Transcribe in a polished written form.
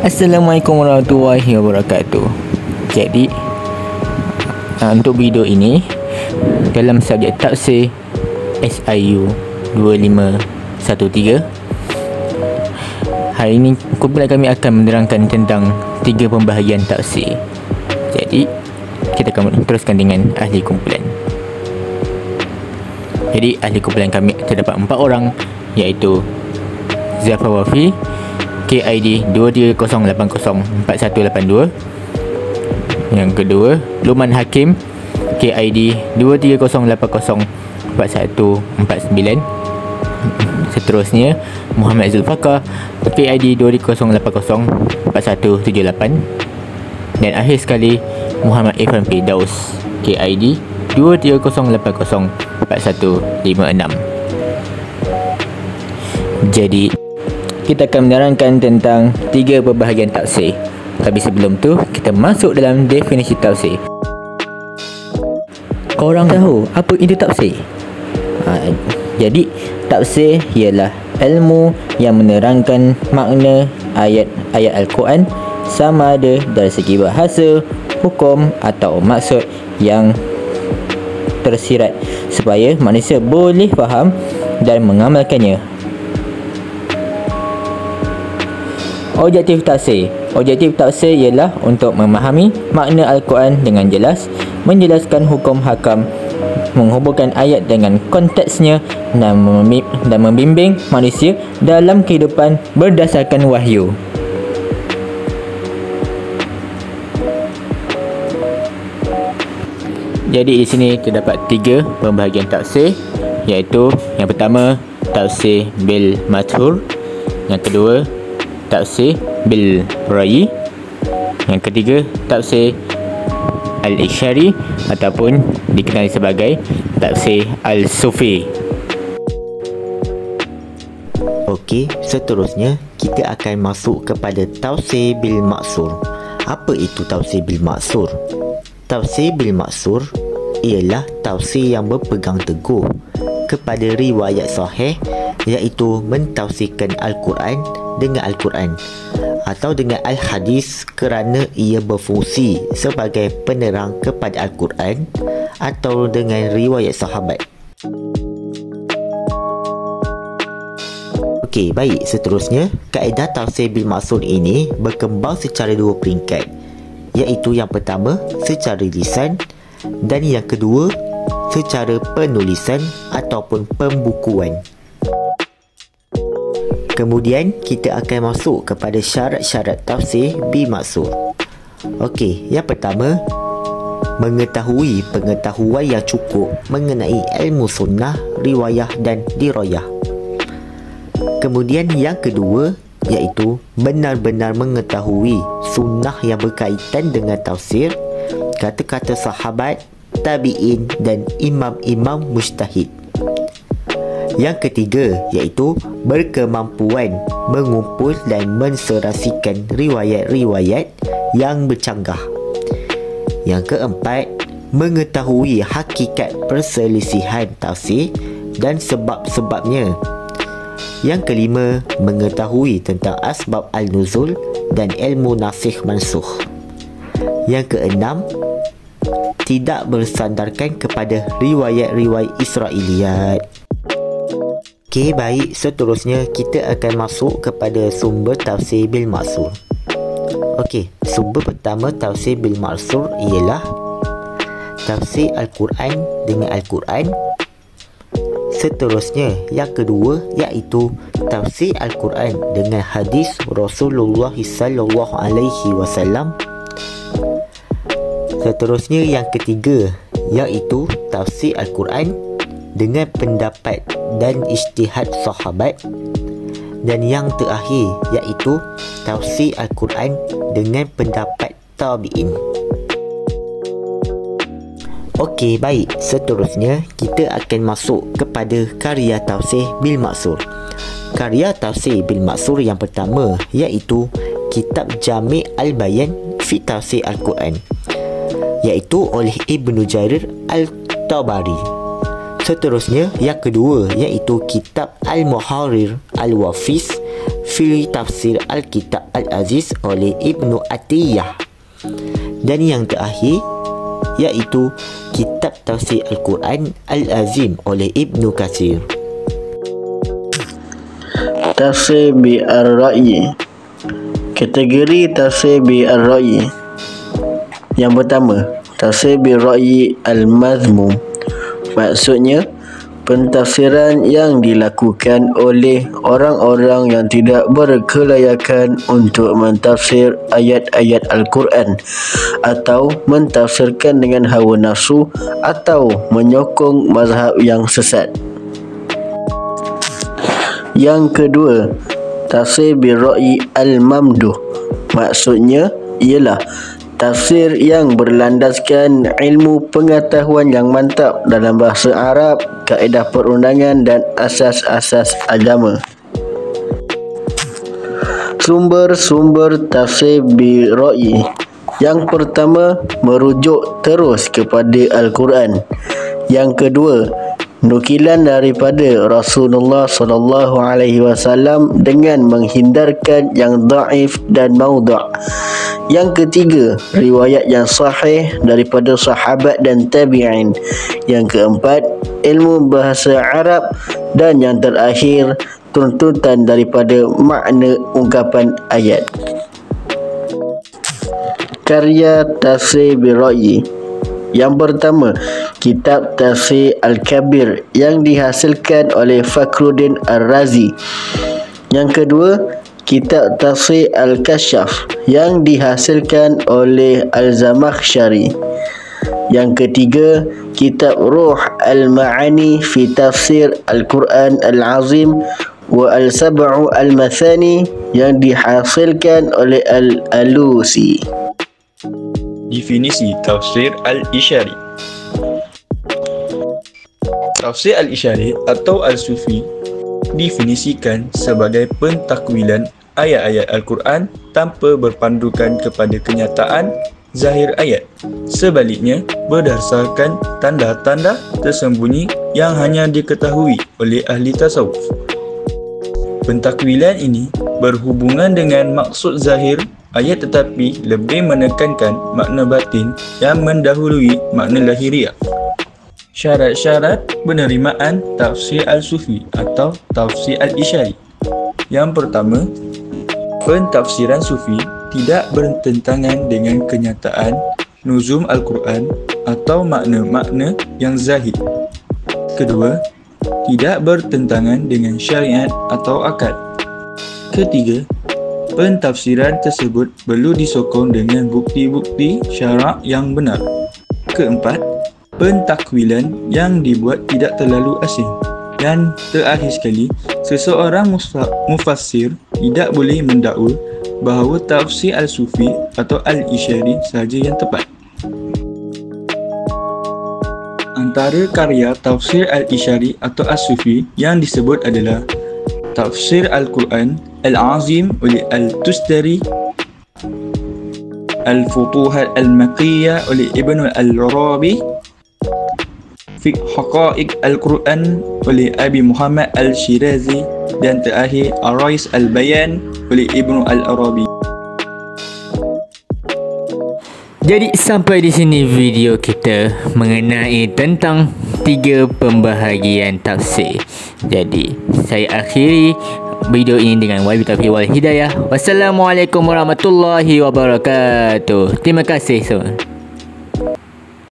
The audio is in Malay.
Assalamualaikum warahmatullahi wabarakatuh. Jadi untuk video ini dalam subjek tafsir SIU 2513, hari ini kumpulan kami akan menerangkan tentang 3 pembahagian tafsir. Jadi kita akan teruskan dengan ahli kumpulan. Jadi ahli kumpulan kami terdapat 4 orang, iaitu Zafar Wafi, KID 2308048182. Yang kedua, Luman Hakim, KID 2308044149. Seterusnya, Muhammad Zulfaqar, KID 20804178. Dan akhir sekali, Muhammad Irfan Firdaus, KID 2308044156. Jadi kita akan menerangkan tentang 3 pembahagian tafsir. Tapi sebelum tu, kita masuk dalam definisi tafsir. Korang tahu apa itu tafsir? Jadi tafsir ialah ilmu yang menerangkan makna ayat-ayat Al-Quran, sama ada dari segi bahasa, hukum atau maksud yang tersirat, supaya manusia boleh faham dan mengamalkannya. Objektif tafsir ialah untuk memahami makna Al-Quran dengan jelas, menjelaskan hukum hakam, menghubungkan ayat dengan konteksnya dan membimbing manusia dalam kehidupan berdasarkan wahyu. Jadi di sini terdapat 3 pembahagian tafsir, iaitu yang pertama tafsir bil mathur, yang kedua tafsir bil ra'i, yang ketiga tafsir al-Isyari ataupun dikenali sebagai tafsir al-Sufi. Okey, seterusnya kita akan masuk kepada tafsir bil maksur. Apa itu tafsir bil maksur? Tafsir bil maksur ialah tafsir yang berpegang teguh kepada riwayat sahih, iaitu mentafsirkan Al-Quran dengan Al-Quran atau dengan Al-Hadis, kerana ia berfungsi sebagai penerang kepada Al-Quran atau dengan riwayat sahabat. Okey, baik, seterusnya kaedah tafsir bil maksur ini berkembang secara 2 peringkat, iaitu yang pertama secara lisan dan yang kedua secara penulisan ataupun pembukuan. Kemudian kita akan masuk kepada syarat-syarat tafsir bil maksur. Okey, yang pertama, mengetahui pengetahuan yang cukup mengenai ilmu sunnah, riwayah dan dirayah. Kemudian yang kedua, iaitu benar-benar mengetahui sunnah yang berkaitan dengan tafsir, kata-kata sahabat, tabi'in dan imam-imam mujtahid. Yang ketiga, iaitu berkemampuan mengumpul dan menserasikan riwayat-riwayat yang bercanggah. Yang keempat, mengetahui hakikat perselisihan tafsir dan sebab-sebabnya. Yang kelima, mengetahui tentang asbab al-nuzul dan ilmu nasikh mansukh. Yang keenam, tidak bersandarkan kepada riwayat-riwayat Israiliyat. Okey, baik, seterusnya kita akan masuk kepada sumber tafsir bil maksur. Okey, sumber pertama tafsir bil maksur ialah tafsir Al-Quran dengan Al-Quran. Seterusnya, yang kedua iaitu tafsir Al-Quran dengan hadis Rasulullah sallallahu alaihi wasallam. Seterusnya, yang ketiga iaitu tafsir Al-Quran dengan pendapat dan ijtihad sahabat. Dan yang terakhir iaitu tafsir Al-Quran dengan pendapat tabi'in. Okey, baik, seterusnya kita akan masuk kepada karya tafsir bil maksur. Karya tafsir bil maksur yang pertama iaitu Kitab Jami' Al-Bayan fi Tafsir Al-Quran, iaitu oleh Ibnu Jarir Al-Tabari. Seterusnya, yang kedua iaitu Kitab Al-Muharrir Al-Wafis fi tafsir Al-Kitab Al-Aziz oleh Ibnu Atiyah. Dan yang terakhir iaitu Kitab Tafsir Al-Quran Al-Azim oleh Ibnu Katsir. Tafsir bi ar-ra'yi. Kategori tafsir bi ar-ra'yi. Yang pertama, tafsir bi ra'yi al-mazmum. Maksudnya, pentafsiran yang dilakukan oleh orang-orang yang tidak berkelayakan untuk mentafsir ayat-ayat Al-Quran atau mentafsirkan dengan hawa nafsu atau menyokong mazhab yang sesat. Yang kedua, tafsir bi ra'yi al-mamduh. Maksudnya ialah tafsir yang berlandaskan ilmu pengetahuan yang mantap dalam bahasa Arab, kaedah perundangan dan asas-asas agama. Sumber-sumber tafsir bi ra'yi. Yang pertama, merujuk terus kepada Al-Quran. Yang kedua, nukilan daripada Rasulullah SAW dengan menghindarkan yang dhaif dan maudhu'. Yang ketiga, riwayat yang sahih daripada sahabat dan tabi'in. Yang keempat, ilmu bahasa Arab. Dan yang terakhir, tuntutan daripada makna ungkapan ayat. Karya tafsir bi ra'yi. Yang pertama, kitab Tafsir Al-Kabir yang dihasilkan oleh Fakhruddin Ar-Razi. Yang kedua, kitab Tafsir Al-Kashaf yang dihasilkan oleh Al-Zamakhsyari. Yang ketiga, kitab Ruh Al-Ma'ani fi Tafsir Al-Quran Al-Azim wa Al-Sab'u Al-Mathani yang dihasilkan oleh Al-Alusi. Definisi Tafsir Al-Ishari. Tafsir Al-Ishari atau Al-Sufi definisikan sebagai pentakwilan ayat-ayat Al-Quran tanpa berpandukan kepada kenyataan zahir ayat. Sebaliknya, berdasarkan tanda-tanda tersembunyi yang hanya diketahui oleh ahli tasawuf. Pentakwilan ini berhubungan dengan maksud zahir ayat tetapi lebih menekankan makna batin yang mendahului makna lahiriah. Syarat-syarat penerimaan Tafsir Al-Sufi atau Tafsir Al-Ishari. Yang pertama, pentafsiran Sufi tidak bertentangan dengan kenyataan nuzum Al-Quran atau makna-makna yang zahid. Kedua, tidak bertentangan dengan syariat atau akad. Ketiga, pentafsiran tersebut perlu disokong dengan bukti-bukti syarak yang benar. Keempat, pentakwilan yang dibuat tidak terlalu asing. Dan terakhir sekali, seseorang mufassir tidak boleh mendakwa bahawa tafsir Al-Sufi atau Al-Ishari sahaja yang tepat. Antara karya tafsir Al-Ishari atau Al-Sufi yang disebut adalah Tafsir Al-Quran Al-Azim oleh Al-Tustari, Al-Futuhat Al-Makkiyah oleh Ibn Al-Arabi, Fiqh Haqa'iq Al-Quran oleh Abi Muhammad Al-Shirazi, dan terakhir Ar-Rais Al-Bayan oleh Ibn Al-Arabi. Jadi sampai di sini video kita mengenai tentang 3 pembahagian tafsir. Jadi saya akhiri video ini dengan wabillahi taufiq wal hidayah. Wassalamualaikum warahmatullahi wabarakatuh. Terima kasih semua.